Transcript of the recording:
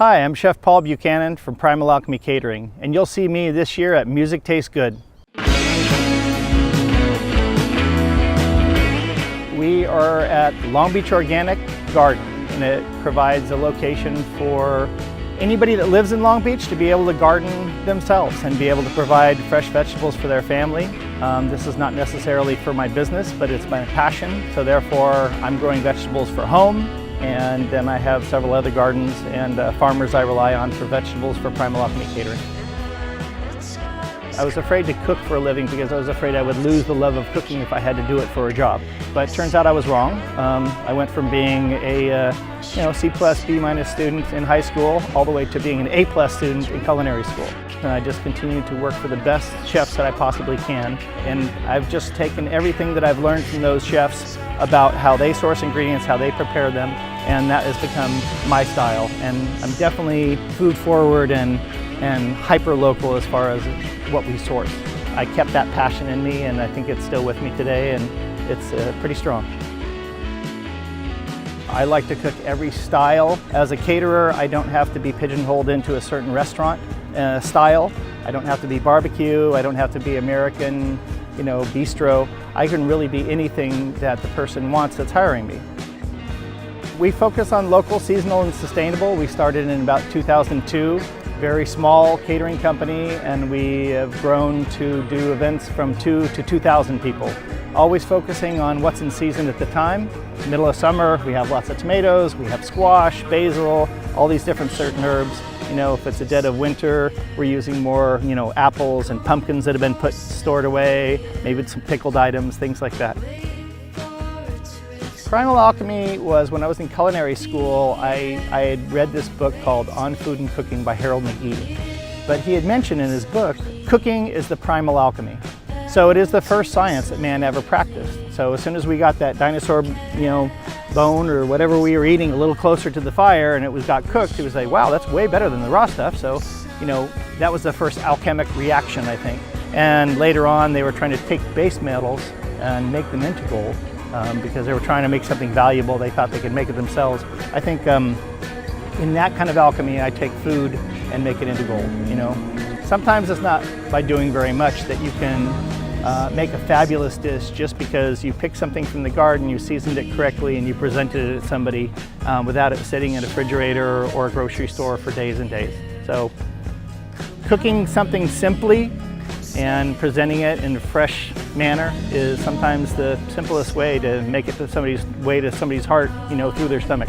Hi, I'm Chef Paul Buchanan from Primal Alchemy Catering, and you'll see me this year at Music Tastes Good. We are at Long Beach Organic Garden, and it provides a location for anybody that lives in Long Beach to be able to garden themselves and be able to provide fresh vegetables for their family. This is not necessarily for my business, but it's my passion, so therefore I'm growing vegetables for home. And then I have several other gardens and farmers I rely on for vegetables for Primal Alchemy Catering. I was afraid to cook for a living because I was afraid I would lose the love of cooking if I had to do it for a job. But it turns out I was wrong. I went from being a C+, B- student in high school all the way to being an A+ student in culinary school. And I just continue to work for the best chefs that I possibly can. And I've just taken everything that I've learned from those chefs about how they source ingredients, how they prepare them, and that has become my style. And I'm definitely food forward and hyper-local as far as what we source. I kept that passion in me, and I think it's still with me today, and it's pretty strong. I like to cook every style. As a caterer, I don't have to be pigeonholed into a certain restaurant style. I don't have to be barbecue, I don't have to be American, bistro. I can really be anything that the person wants that's hiring me. We focus on local, seasonal, and sustainable. We started in about 2002. Very small catering company, and we have grown to do events from 2 to 2,000 people. Always focusing on what's in season at the time. Middle of summer, we have lots of tomatoes, we have squash, basil, all these different certain herbs. If it's the dead of winter, we're using more, apples and pumpkins that have been stored away, maybe some pickled items, things like that. Primal Alchemy was when I was in culinary school. I had read this book called On Food and Cooking by Harold McGee. But he had mentioned in his book, cooking is the primal alchemy. So it is the first science that man ever practiced. So as soon as we got that dinosaur, bone or whatever we were eating a little closer to the fire and it got cooked, he was like, wow, that's way better than the raw stuff. So, that was the first alchemic reaction, I think. And later on, they were trying to take base metals and make them into gold. Because they were trying to make something valuable. They thought they could make it themselves. I think in that kind of alchemy, I take food and make it into gold. Sometimes it's not by doing very much that you can make a fabulous dish just because you picked something from the garden, you seasoned it correctly, and you presented it to somebody without it sitting in a refrigerator or a grocery store for days and days. So cooking something simply and presenting it in a fresh manner is sometimes the simplest way to make it to somebody's heart, through their stomach.